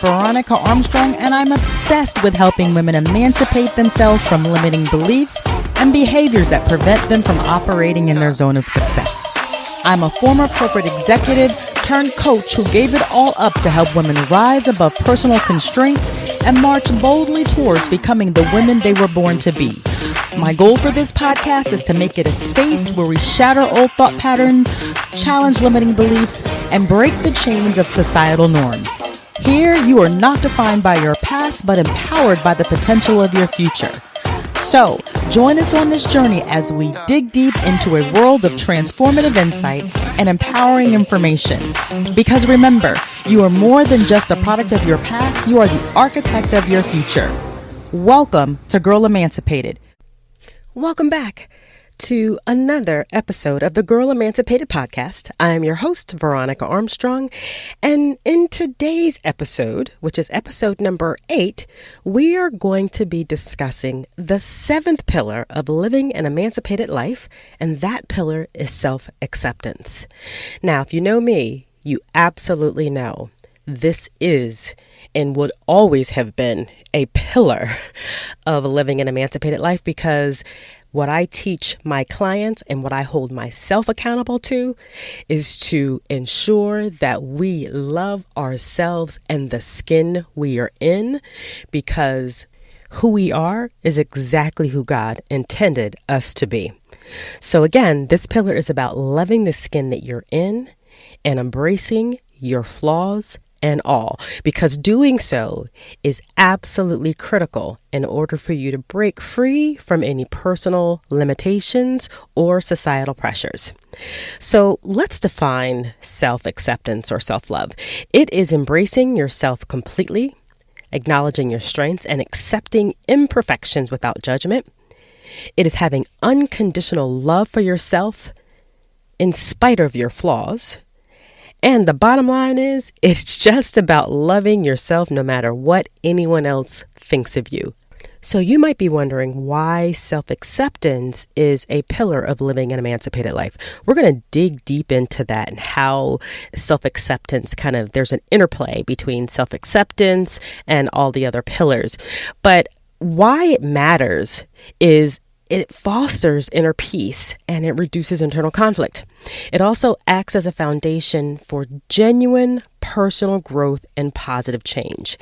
Veronica Armstrong, and I'm obsessed with helping women emancipate themselves from limiting beliefs and behaviors that prevent them from operating in their zone of success. I'm a former corporate executive turned coach who gave it all up to help women rise above personal constraints and march boldly towards becoming the women they were born to be. My goal for this podcast is to make it a space where we shatter old thought patterns, challenge limiting beliefs, and break the chains of societal norms. Here, you are not defined by your past, but empowered by the potential of your future. So, join us on this journey as we dig deep into a world of transformative insight and empowering information. Because remember, you are more than just a product of your past, you are the architect of your future. Welcome to Girl Emancipated. Welcome back to another episode of the Girl Emancipated podcast. I am your host, Veronica Armstrong, and in today's episode, which is episode number 8, we are going to be discussing the 7th pillar of living an emancipated life, and that pillar is self-acceptance. Now, if you know me, you absolutely know this is and would always have been a pillar of living an emancipated life, because what I teach my clients and what I hold myself accountable to is to ensure that we love ourselves and the skin we are in, because who we are is exactly who God intended us to be. So again, this pillar is about loving the skin that you're in and embracing your flaws and all, because doing so is absolutely critical in order for you to break free from any personal limitations or societal pressures. So let's define self-acceptance or self-love. It is embracing yourself completely, acknowledging your strengths, and accepting imperfections without judgment. It is having unconditional love for yourself in spite of your flaws. And the bottom line is, it's just about loving yourself no matter what anyone else thinks of you. So you might be wondering why self-acceptance is a pillar of living an emancipated life. We're going to dig deep into that and how self-acceptance there's an interplay between self-acceptance and all the other pillars. But why it matters is it fosters inner peace and it reduces internal conflict. It also acts as a foundation for genuine personal growth and positive change.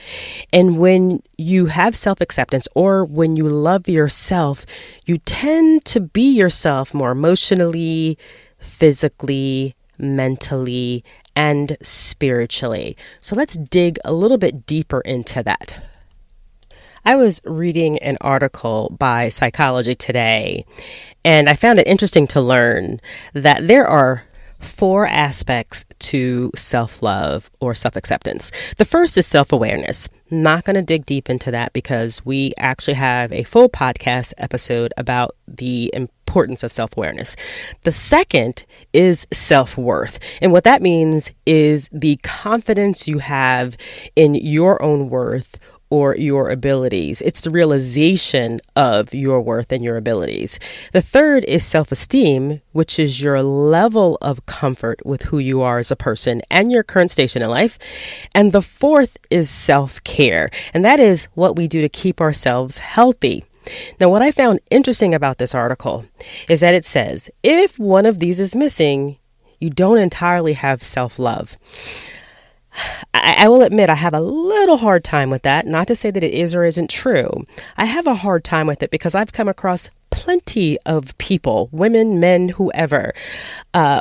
And when you have self-acceptance, or when you love yourself, you tend to be yourself more emotionally, physically, mentally, and spiritually. So let's dig a little bit deeper into that. I was reading an article by Psychology Today, and I found it interesting to learn that there are 4 aspects to self-love or self-acceptance. The first is self-awareness. Not going to dig deep into that because we actually have a full podcast episode about the importance of self-awareness. The second is self-worth. And what that means is the confidence you have in your own worth or your abilities. It's the realization of your worth and your abilities. The third is self-esteem, which is your level of comfort with who you are as a person and your current station in life. And the fourth is self-care. And that is what we do to keep ourselves healthy. Now, what I found interesting about this article is that it says, if one of these is missing, you don't entirely have self-love. I will admit I have a little hard time with that. Not to say that it is or isn't true. I have a hard time with it because I've come across plenty of people, women, men, whoever,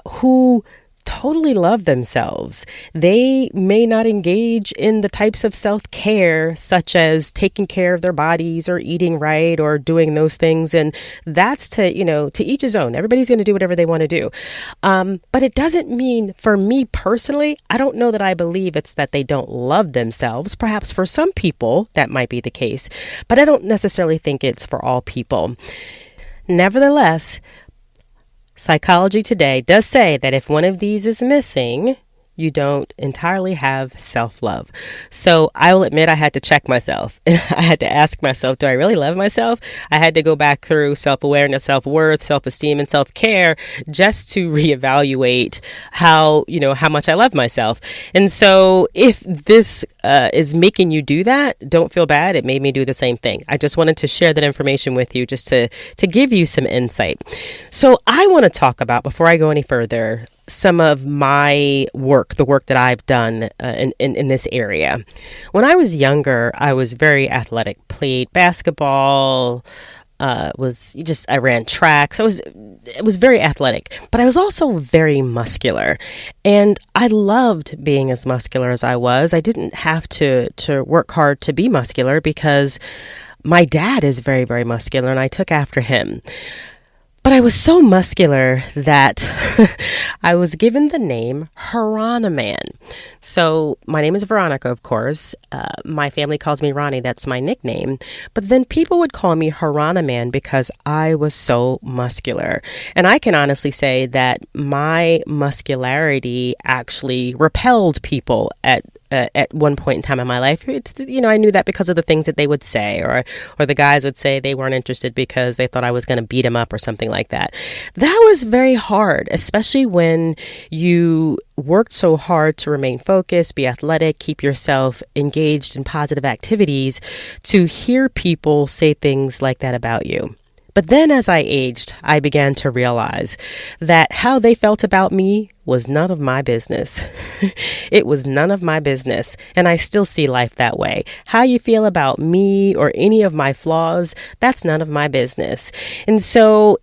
who totally love themselves. They may not engage in the types of self-care such as taking care of their bodies or eating right or doing those things. And that's to each his own. Everybody's going to do whatever they want to do. But it doesn't mean, for me personally, I don't know that I believe it's that they don't love themselves. Perhaps for some people that might be the case, but I don't necessarily think it's for all people. Nevertheless, Psychology Today does say that if one of these is missing, you don't entirely have self-love. So I will admit I had to check myself. I had to ask myself, do I really love myself? I had to go back through self-awareness, self-worth, self-esteem, and self-care just to reevaluate how much I love myself. And so if this is making you do that, don't feel bad. It made me do the same thing. I just wanted to share that information with you just to give you some insight. So I want to talk about, before I go any further, some of my work, the work that I've done in this area. When I was younger, I was very athletic, played basketball, I ran track. So it was very athletic, but I was also very muscular, and I loved being as muscular as I was. I didn't have to work hard to be muscular because my dad is very, very muscular, and I took after him. But I was so muscular that I was given the name Piranha Man. So my name is Veronica, of course. My family calls me Ronnie. That's my nickname. But then people would call me Piranha Man because I was so muscular. And I can honestly say that my muscularity actually repelled people at one point in time in my life. I knew that because of the things that they would say, or the guys would say they weren't interested because they thought I was going to beat them up or something like that. That was very hard, especially when you worked so hard to remain focused, be athletic, keep yourself engaged in positive activities, to hear people say things like that about you. But then as I aged, I began to realize that how they felt about me was none of my business. It was none of my business. And I still see life that way. How you feel about me or any of my flaws, that's none of my business. And so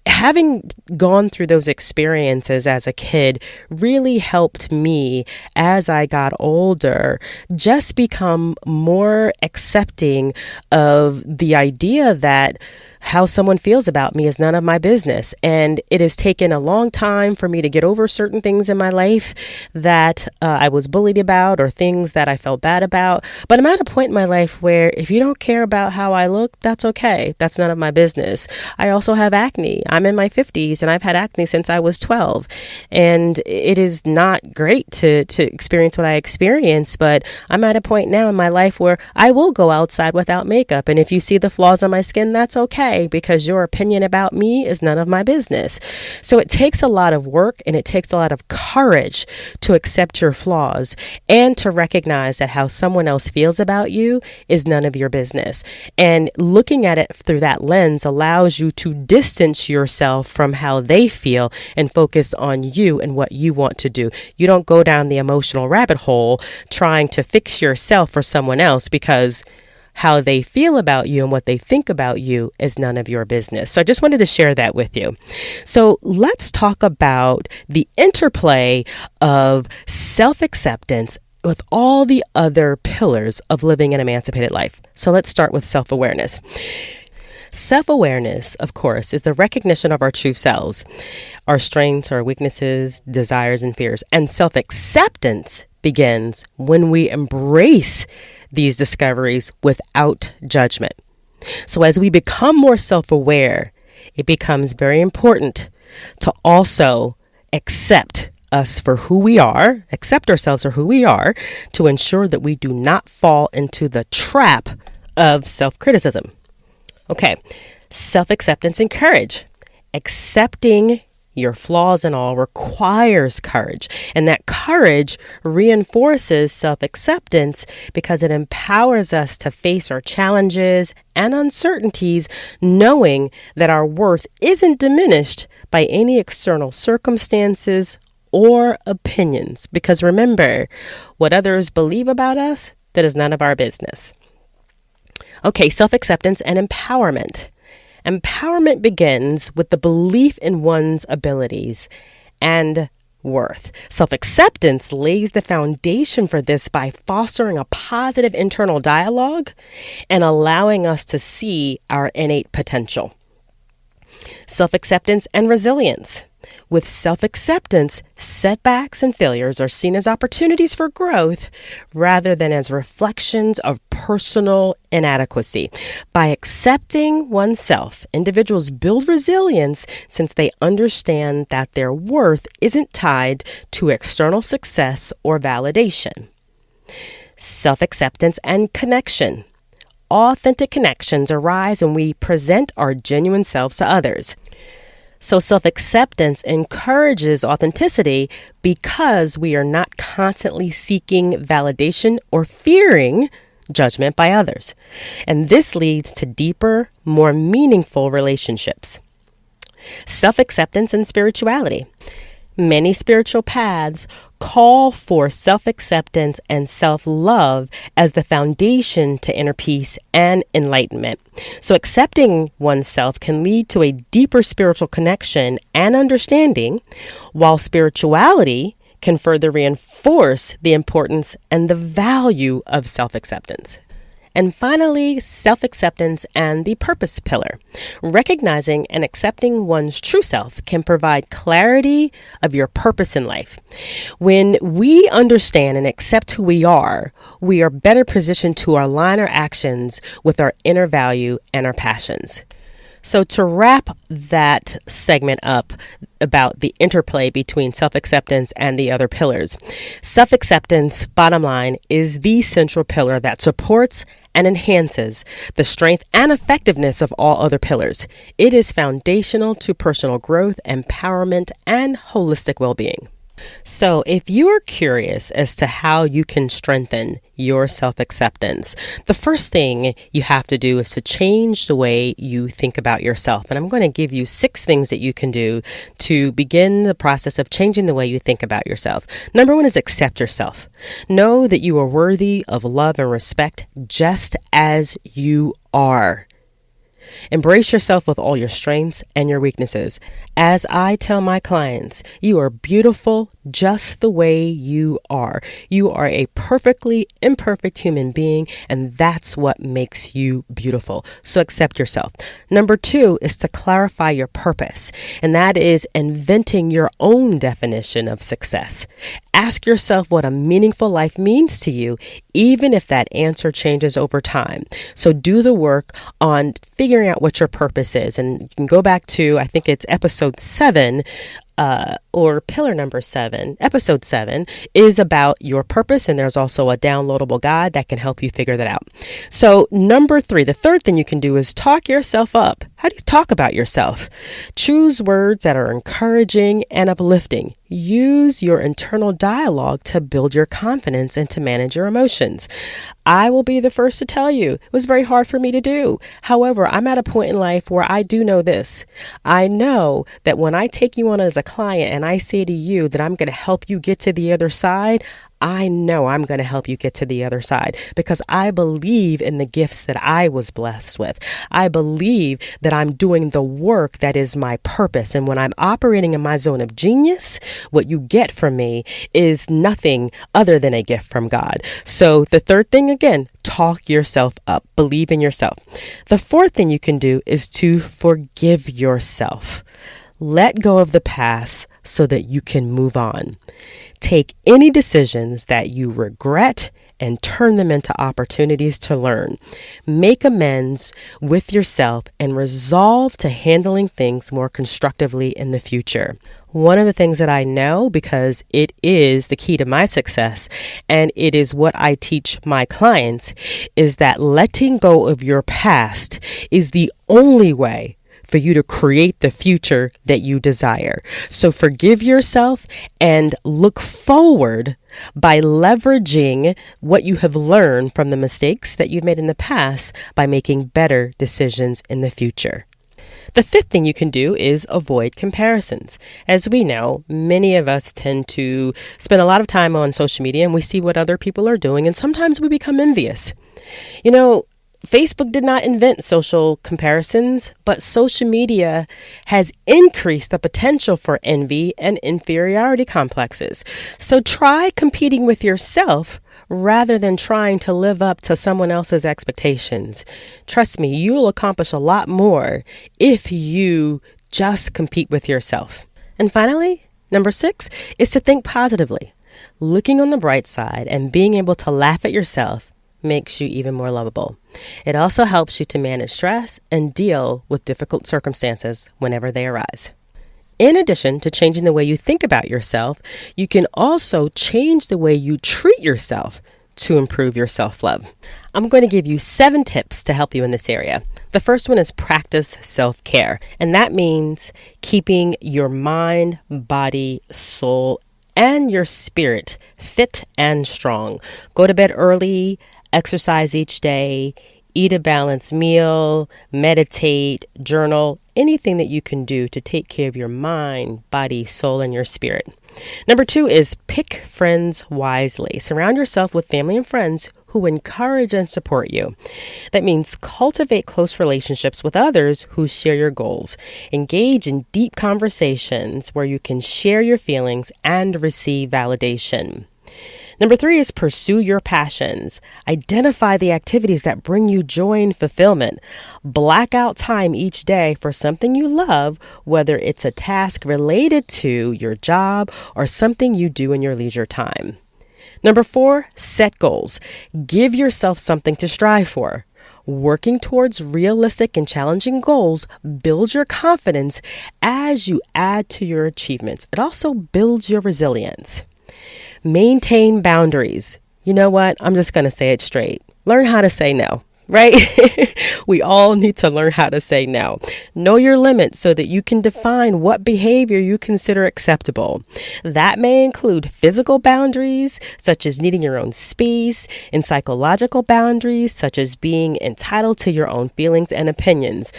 having gone through those experiences as a kid really helped me, as I got older, just become more accepting of the idea that how someone feels about me is none of my business. And it has taken a long time for me to get over certain things in my life that I was bullied about, or things that I felt bad about. But I'm at a point in my life where if you don't care about how I look, that's okay. That's none of my business. I also have acne. I'm in my 50s and I've had acne since I was 12. And it is not great to experience what I experienced, but I'm at a point now in my life where I will go outside without makeup. And if you see the flaws on my skin, that's okay, because your opinion about me is none of my business. So it takes a lot of work, and it takes a lot of courage to accept your flaws and to recognize that how someone else feels about you is none of your business. And looking at it through that lens allows you to distance yourself from how they feel and focus on you and what you want to do. You don't go down the emotional rabbit hole trying to fix yourself for someone else, because how they feel about you and what they think about you is none of your business. So I just wanted to share that with you. So let's talk about the interplay of self-acceptance with all the other pillars of living an emancipated life. So let's start with self-awareness. Self-awareness, of course, is the recognition of our true selves, our strengths, our weaknesses, desires, and fears. And self-acceptance begins when we embrace these discoveries without judgment. So as we become more self-aware, it becomes very important to also accept us for who we are, accept ourselves for who we are, to ensure that we do not fall into the trap of self-criticism. Okay, self-acceptance and courage. Accepting your flaws and all requires courage. And that courage reinforces self-acceptance because it empowers us to face our challenges and uncertainties, knowing that our worth isn't diminished by any external circumstances or opinions. Because remember, what others believe about us, that is none of our business. Okay, self-acceptance and empowerment. Empowerment begins with the belief in one's abilities and worth. Self-acceptance lays the foundation for this by fostering a positive internal dialogue and allowing us to see our innate potential. Self-acceptance and resilience. With self-acceptance, setbacks and failures are seen as opportunities for growth rather than as reflections of personal inadequacy. By accepting oneself, individuals build resilience since they understand that their worth isn't tied to external success or validation. Self-acceptance and connection. Authentic connections arise when we present our genuine selves to others. So self-acceptance encourages authenticity because we are not constantly seeking validation or fearing judgment by others. And this leads to deeper, more meaningful relationships. Self-acceptance and spirituality. Many spiritual paths call for self-acceptance and self-love as the foundation to inner peace and enlightenment. So accepting oneself can lead to a deeper spiritual connection and understanding, while spirituality can further reinforce the importance and the value of self-acceptance. And finally, self-acceptance and the purpose pillar. Recognizing and accepting one's true self can provide clarity of your purpose in life. When we understand and accept who we are better positioned to align our actions with our inner value and our passions. So to wrap that segment up about the interplay between self-acceptance and the other pillars, self-acceptance, bottom line, is the central pillar that supports and enhances the strength and effectiveness of all other pillars. It is foundational to personal growth, empowerment, and holistic well-being. So if you are curious as to how you can strengthen your self-acceptance, the first thing you have to do is to change the way you think about yourself. And I'm going to give you 6 things that you can do to begin the process of changing the way you think about yourself. Number 1 is accept yourself. Know that you are worthy of love and respect just as you are. Embrace yourself with all your strengths and your weaknesses. As I tell my clients, you are beautiful just the way you are. You are a perfectly imperfect human being, and that's what makes you beautiful. So accept yourself. Number 2 is to clarify your purpose, and that is inventing your own definition of success. Ask yourself what a meaningful life means to you, even if that answer changes over time. So do the work on figuring out what your purpose is. And you can go back to, I think it's episode 7, or pillar number 7, episode 7 is about your purpose. And there's also a downloadable guide that can help you figure that out. So number 3, the third thing you can do is talk yourself up. How do you talk about yourself? Choose words that are encouraging and uplifting. Use your internal dialogue to build your confidence and to manage your emotions. I will be the first to tell you, it was very hard for me to do. However, I'm at a point in life where I do know this. I know that when I take you on as a client and I say to you that I'm going to help you get to the other side, I know I'm going to help you get to the other side because I believe in the gifts that I was blessed with. I believe that I'm doing the work that is my purpose. And when I'm operating in my zone of genius, what you get from me is nothing other than a gift from God. So the third thing, again, talk yourself up. Believe in yourself. The fourth thing you can do is to forgive yourself. Let go of the past so that you can move on. Take any decisions that you regret and turn them into opportunities to learn. Make amends with yourself and resolve to handling things more constructively in the future. One of the things that I know, because it is the key to my success and it is what I teach my clients, is that letting go of your past is the only way for you to create the future that you desire. So forgive yourself and look forward by leveraging what you have learned from the mistakes that you've made in the past by making better decisions in the future. The fifth thing you can do is avoid comparisons. As we know, many of us tend to spend a lot of time on social media and we see what other people are doing, and sometimes we become envious. Facebook did not invent social comparisons, but social media has increased the potential for envy and inferiority complexes. So try competing with yourself rather than trying to live up to someone else's expectations. Trust me, you'll accomplish a lot more if you just compete with yourself. And finally, number 6 is to think positively. Looking on the bright side and being able to laugh at yourself makes you even more lovable. It also helps you to manage stress and deal with difficult circumstances whenever they arise. In addition to changing the way you think about yourself, you can also change the way you treat yourself to improve your self-love. I'm going to give you 7 tips to help you in this area. The first one is practice self-care, and that means keeping your mind, body, soul, and your spirit fit and strong. Go to bed early, exercise each day, eat a balanced meal, meditate, journal, anything that you can do to take care of your mind, body, soul, and your spirit. Number 2 is pick friends wisely. Surround yourself with family and friends who encourage and support you. That means cultivate close relationships with others who share your goals. Engage in deep conversations where you can share your feelings and receive validation. Number 3 is pursue your passions. Identify the activities that bring you joy and fulfillment. Black out time each day for something you love, whether it's a task related to your job or something you do in your leisure time. Number 4, set goals. Give yourself something to strive for. Working towards realistic and challenging goals builds your confidence as you add to your achievements. It also builds your resilience. Maintain boundaries. You know what? I'm just going to say it straight. Learn how to say no, right? We all need to learn how to say no. Know your limits so that you can define what behavior you consider acceptable. That may include physical boundaries, such as needing your own space, and psychological boundaries, such as being entitled to your own feelings and opinions.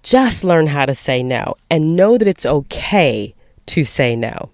Just learn how to say no and know that it's okay to say no.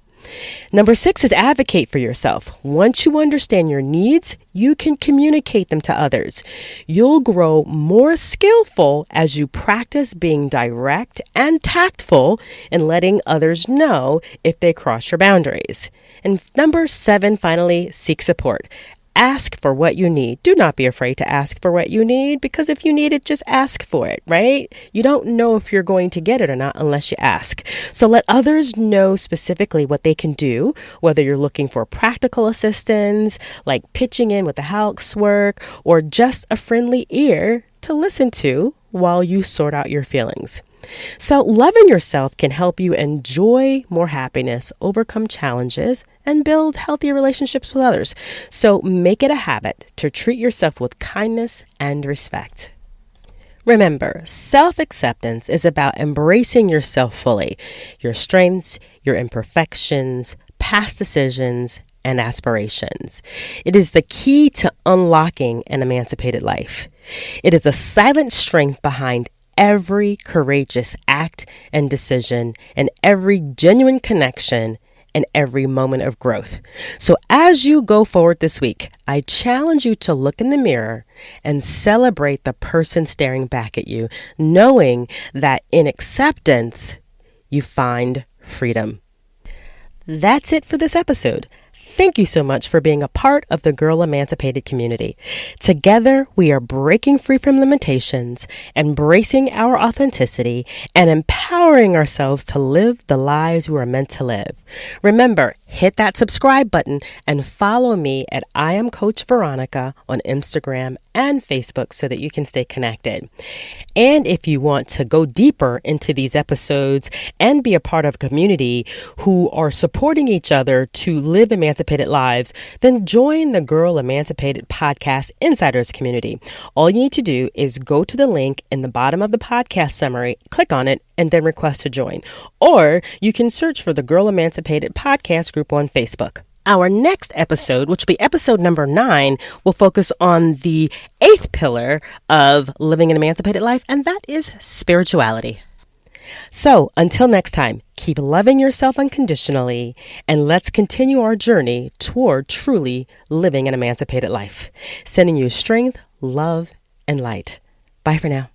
Number 6 is advocate for yourself. Once you understand your needs, you can communicate them to others. You'll grow more skillful as you practice being direct and tactful and letting others know if they cross your boundaries. And number 7, finally, seek support. Ask for what you need. Do not be afraid to ask for what you need, because if you need it, just ask for it, right? You don't know if you're going to get it or not unless you ask. So let others know specifically what they can do, whether you're looking for practical assistance, like pitching in with the housework, or just a friendly ear to listen to while you sort out your feelings. So loving yourself can help you enjoy more happiness, overcome challenges, and build healthier relationships with others. So make it a habit to treat yourself with kindness and respect. Remember, self-acceptance is about embracing yourself fully, your strengths, your imperfections, past decisions, and aspirations. It is the key to unlocking an emancipated life. It is a silent strength behind every courageous act and decision, and every genuine connection, and every moment of growth. So as you go forward this week, I challenge you to look in the mirror and celebrate the person staring back at you, knowing that in acceptance, you find freedom. That's it for this episode. Thank you so much for being a part of the Girl Emancipated community. Together, we are breaking free from limitations, embracing our authenticity, and empowering ourselves to live the lives we are meant to live. Remember, hit that subscribe button and follow me at I Am Coach Veronica on Instagram and Facebook so that you can stay connected. And if you want to go deeper into these episodes and be a part of a community who are supporting each other to live emancipated lives, then join the Girl Emancipated Podcast Insiders community. All you need to do is go to the link in the bottom of the podcast summary, click on it, and then request to join. Or you can search for the Girl Emancipated Podcast group on Facebook. Our next episode, which will be episode number 9, will focus on the 8th pillar of living an emancipated life, and that is spirituality. So until next time, keep loving yourself unconditionally, and let's continue our journey toward truly living an emancipated life. Sending you strength, love, and light. Bye for now.